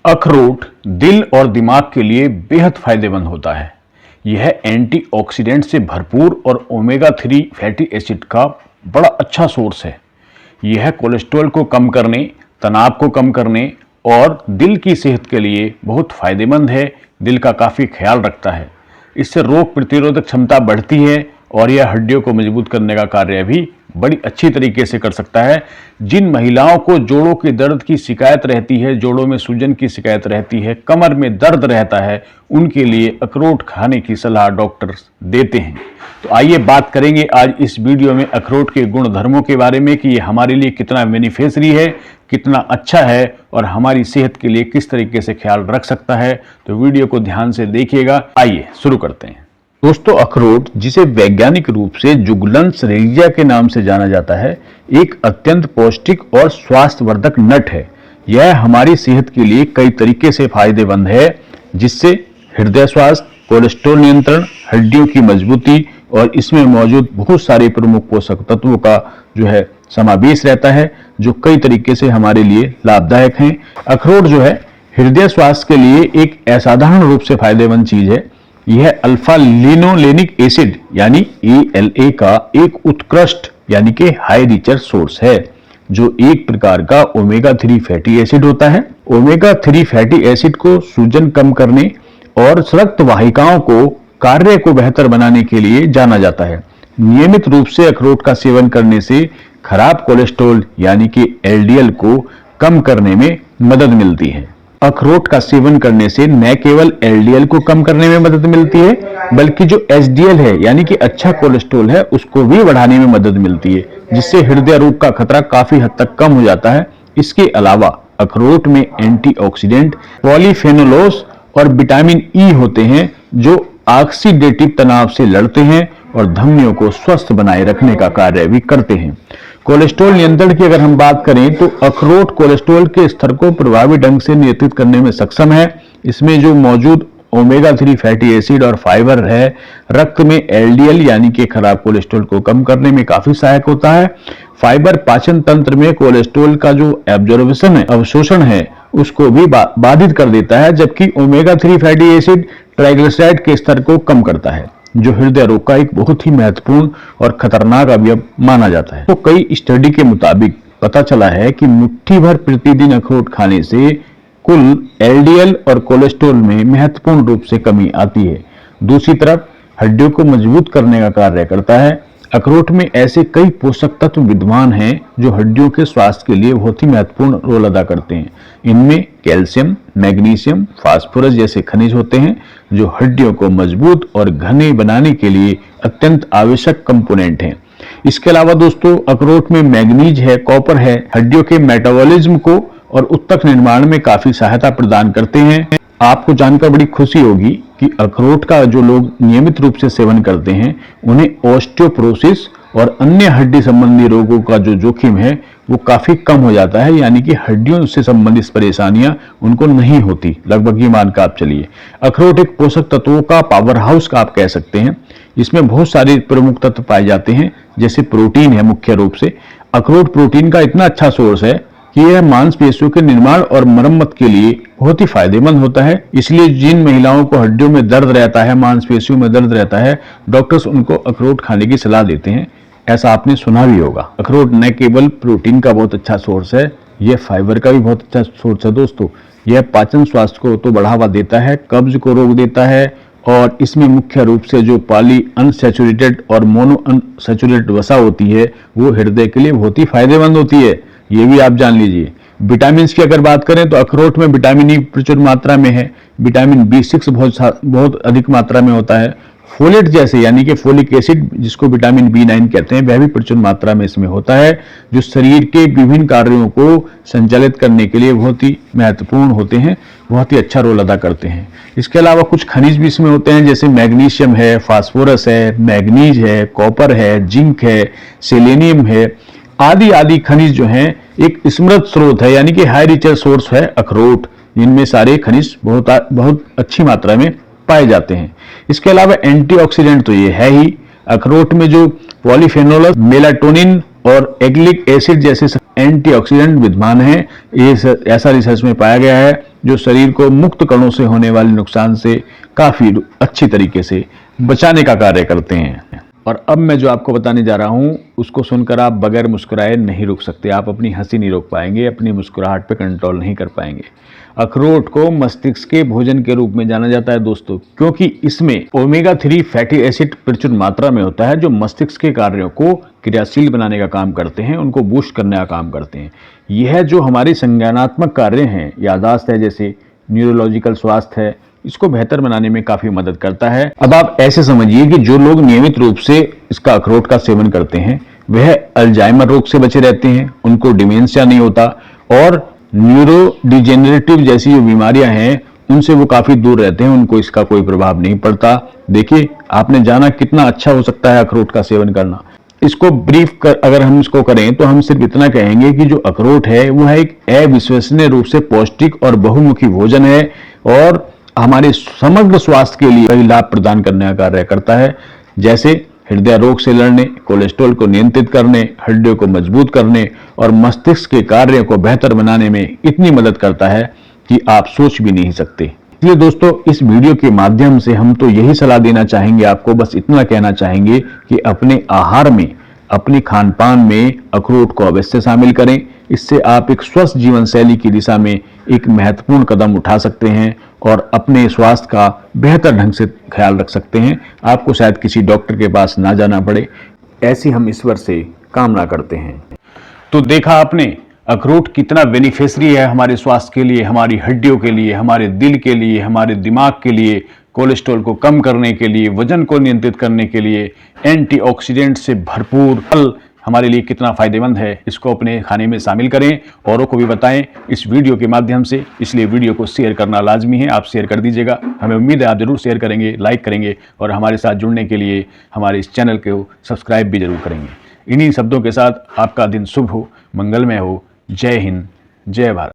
अखरोट दिल और दिमाग के लिए बेहद फायदेमंद होता है। यह एंटीऑक्सीडेंट से भरपूर और ओमेगा 3 फैटी एसिड का बड़ा अच्छा सोर्स है। यह कोलेस्ट्रॉल को कम करने, तनाव को कम करने और दिल की सेहत के लिए बहुत फायदेमंद है। दिल का काफ़ी ख्याल रखता है। इससे रोग प्रतिरोधक क्षमता बढ़ती है और यह हड्डियों को मजबूत करने का कार्य भी बड़ी अच्छी तरीके से कर सकता है। जिन महिलाओं को जोड़ों के दर्द की शिकायत रहती है, जोड़ों में सूजन की शिकायत रहती है, कमर में दर्द रहता है, उनके लिए अखरोट खाने की सलाह डॉक्टर देते हैं। तो आइए बात करेंगे आज इस वीडियो में अखरोट के गुण धर्मों के बारे में कि ये हमारे लिए कितना बेनिफिशियरी है, कितना अच्छा है और हमारी सेहत के लिए किस तरीके से ख्याल रख सकता है। तो वीडियो को ध्यान से देखिएगा। आइए शुरू करते हैं। दोस्तों, अखरोट जिसे वैज्ञानिक रूप से जुगलन्स रेजिया के नाम से जाना जाता है, एक अत्यंत पौष्टिक और स्वास्थ्यवर्धक नट है। यह हमारी सेहत के लिए कई तरीके से फायदेमंद है, जिससे हृदय स्वास्थ्य, कोलेस्ट्रॉल नियंत्रण, हड्डियों की मजबूती और इसमें मौजूद बहुत सारे प्रमुख पोषक तत्वों का जो है समावेश रहता है, जो कई तरीके से हमारे लिए लाभदायक हैं। अखरोट जो है हृदय स्वास्थ्य के लिए एक असाधारण रूप से फायदेमंद चीज है। यह अल्फा लिनोलेनिक एसिड यानी ALA का एक उत्कृष्ट यानी कि हाई रिचर सोर्स है, जो एक प्रकार का ओमेगा 3 फैटी एसिड होता है। ओमेगा 3 फैटी एसिड को सूजन कम करने और रक्त वाहिकाओं को कार्य को बेहतर बनाने के लिए जाना जाता है। नियमित रूप से अखरोट का सेवन करने से खराब कोलेस्ट्रॉल यानी कि LDL को कम करने में मदद मिलती है। अखरोट का सेवन करने से न केवल LDL को कम करने में मदद मिलती है, बल्कि जो HDL है यानी कि अच्छा कोलेस्ट्रॉल है, उसको भी बढ़ाने में मदद मिलती है, जिससे हृदय रोग का खतरा काफी हद तक कम हो जाता है। इसके अलावा अखरोट में एंटीऑक्सीडेंट, पॉलीफेनोल्स और विटामिन E होते हैं, जो ऑक्सीडेटिव तनाव से लड़ते हैं और धमनियों को स्वस्थ बनाए रखने का कार्य भी करते हैं। कोलेस्ट्रॉल नियंत्रण की अगर हम बात करें तो अखरोट कोलेस्ट्रॉल के स्तर को प्रभावी ढंग से नियंत्रित करने में सक्षम है। इसमें जो मौजूद ओमेगा 3 फैटी एसिड और फाइबर है, रक्त में LDL यानी कि खराब कोलेस्ट्रॉल को कम करने में काफी सहायक होता है। फाइबर पाचन तंत्र में कोलेस्ट्रॉल का जो एब्जॉर्प्शन है, अवशोषण है, उसको भी बाधित कर देता है, जबकि ओमेगा 3 फैटी एसिड ट्राइग्लिसराइड के स्तर को कम करता है, जो हृदय रोग का एक बहुत ही महत्वपूर्ण और खतरनाक अवयव माना जाता है। तो कई स्टडी के मुताबिक पता चला है कि मुट्ठी भर प्रतिदिन अखरोट खाने से कुल LDL और कोलेस्ट्रॉल में महत्वपूर्ण रूप से कमी आती है। दूसरी तरफ हड्डियों को मजबूत करने का कार्य करता है। अखरोट में ऐसे कई पोषक तत्व विद्यमान हैं जो हड्डियों के स्वास्थ्य के लिए बहुत ही महत्वपूर्ण रोल अदा करते हैं। इनमें कैल्शियम, मैग्नीशियम, फास्फोरस जैसे खनिज होते हैं, जो हड्डियों को मजबूत और घने बनाने के लिए अत्यंत आवश्यक कंपोनेंट हैं। इसके अलावा दोस्तों, अखरोट में मैग्नीज है, कॉपर है, हड्डियों के मेटाबॉलिज्म को और उत्तक निर्माण में काफी सहायता प्रदान करते हैं। आपको जानकर बड़ी खुशी होगी कि अखरोट का जो लोग नियमित रूप से सेवन करते हैं, उन्हें ऑस्टियोपोरोसिस और अन्य हड्डी संबंधी रोगों का जो जोखिम है वो काफी कम हो जाता है, यानी कि हड्डियों से संबंधित परेशानियां उनको नहीं होती, लगभग ये मान कर आप चलिए। अखरोट एक पोषक तत्वों का पावर हाउस का आप कह सकते हैं। इसमें बहुत सारे प्रमुख तत्व पाए जाते हैं, जैसे प्रोटीन है। मुख्य रूप से अखरोट प्रोटीन का इतना अच्छा सोर्स है कि यह मांसपेशियों के निर्माण और मरम्मत के लिए बहुत ही फायदेमंद होता है। इसलिए जिन महिलाओं को हड्डियों में दर्द रहता है, मांसपेशियों में दर्द रहता है, डॉक्टर्स उनको अखरोट खाने की सलाह देते हैं। ऐसा आपने सुना भी होगा। अखरोट न केवल प्रोटीन का बहुत अच्छा सोर्स है, यह फाइबर का भी बहुत अच्छा सोर्स है। दोस्तों, यह पाचन स्वास्थ्य को तो बढ़ावा देता है, कब्ज को रोक देता है, और इसमें मुख्य रूप से जो पॉली अनसैचुरेटेड और मोनो अनसैचुरेटेड वसा होती है, वो हृदय के लिए बहुत ही फायदेमंद होती है। ये भी आप जान लीजिए। विटामिन की अगर बात करें तो अखरोट में विटामिन E प्रचुर मात्रा में है। विटामिन B6 बहुत अधिक मात्रा में होता है। फोलेट जैसे यानी कि फोलिक एसिड, जिसको विटामिन B9 कहते हैं, वह भी प्रचुर मात्रा में इसमें होता है, जो शरीर के विभिन्न कार्यों को संचालित करने के लिए बहुत ही महत्वपूर्ण होते हैं, बहुत ही अच्छा रोल अदा करते हैं। इसके अलावा कुछ खनिज भी इसमें होते हैं, जैसे मैग्नीशियम है, फास्फोरस है, मैग्नीज है, कॉपर है, जिंक है, सेलेनियम है, आदि खनिज जो हैं एक समृद्ध स्रोत है, यानी कि हाई रिचर सोर्स है अखरोट। इनमें सारे खनिज बहुत अच्छी मात्रा में पाए जाते हैं। इसके अलावा एंटीऑक्सीडेंट तो ये है ही। अखरोट में जो पॉलीफेनोल, मेलाटोनिन और एग्लिक एसिड जैसे एंटीऑक्सीडेंट विद्यमान हैं। ये ऐसा रिसर्च में पाया गया है जो शरीर को मुक्त कणों से होने वाले नुकसान से काफी अच्छी तरीके से बचाने का कार्य करते हैं। और अब मैं जो आपको बताने जा रहा हूं उसको सुनकर आप बगैर मुस्कुराए नहीं रुक सकते। आप अपनी हंसी नहीं रोक पाएंगे, अपनी मुस्कुराहट पे कंट्रोल नहीं कर पाएंगे। अखरोट को मस्तिष्क के भोजन के रूप में जाना जाता है दोस्तों, क्योंकि इसमें ओमेगा 3 फैटी एसिड प्रचुर मात्रा में होता है जो मस्तिष्क के कार्यों को क्रियाशील बनाने का काम करते हैं, उनको बूस्ट करने का काम करते हैं। यह जो हमारे संज्ञानात्मक कार्य हैं, याददाश्त है, जैसे न्यूरोलॉजिकल स्वास्थ्य है, इसको बेहतर बनाने में काफी मदद करता है। अब आप ऐसे समझिए कि जो लोग नियमित रूप से इसका अखरोट का सेवन करते हैं वह अल्जाइमर रोग से बचे रहते हैं, उनको डिमेंशिया नहीं होता और न्यूरो डिजेनरेटिव जैसी जो बीमारियां हैं उनसे वो काफी दूर रहते हैं, उनको इसका कोई प्रभाव नहीं पड़ता। देखिए, आपने जाना कितना अच्छा हो सकता है अखरोट का सेवन करना। इसको ब्रीफ अगर हम इसको करें तो हम सिर्फ इतना कहेंगे कि जो अखरोट है वो है एक अविश्वसनीय रूप से पौष्टिक और बहुमुखी भोजन है और हमारे समग्र स्वास्थ्य के लिए कई लाभ प्रदान करने का कार्य करता है, जैसे हृदय रोग से लड़ने, कोलेस्ट्रॉल को नियंत्रित करने, हड्डियों को मजबूत करने और मस्तिष्क के कार्यों को बेहतर बनाने में इतनी मदद करता है कि आप सोच भी नहीं सकते। इसलिए दोस्तों, इस वीडियो के माध्यम से हम तो यही सलाह देना चाहेंगे आपको, बस इतना कहना चाहेंगे कि अपने आहार में, अपनी खान-पान में अखरोट को अवश्य शामिल करें। इससे आप एक स्वस्थ जीवन शैली की दिशा में एक महत्वपूर्ण कदम उठा सकते हैं और अपने स्वास्थ्य का बेहतर ढंग से ख्याल रख सकते हैं। आपको शायद किसी डॉक्टर के पास ना जाना पड़े, ऐसी हम ईश्वर से कामना करते हैं। तो देखा आपने अखरोट कितना बेनिफिशियरी है हमारे स्वास्थ्य के लिए, हमारी हड्डियों के लिए, हमारे दिल के लिए, हमारे दिमाग के लिए, कोलेस्ट्रॉल को कम करने के लिए, वजन को नियंत्रित करने के लिए, एंटीऑक्सीडेंट से भरपूर फल हमारे लिए कितना फायदेमंद है। इसको अपने खाने में शामिल करें, औरों को भी बताएं इस वीडियो के माध्यम से। इसलिए वीडियो को शेयर करना लाजमी है, आप शेयर कर दीजिएगा। हमें उम्मीद है आप जरूर शेयर करेंगे, लाइक करेंगे और हमारे साथ जुड़ने के लिए हमारे इस चैनल को सब्सक्राइब भी जरूर करेंगे। इन्हीं शब्दों के साथ आपका दिन शुभ हो, मंगलमय हो। जय हिंद, जय भारत।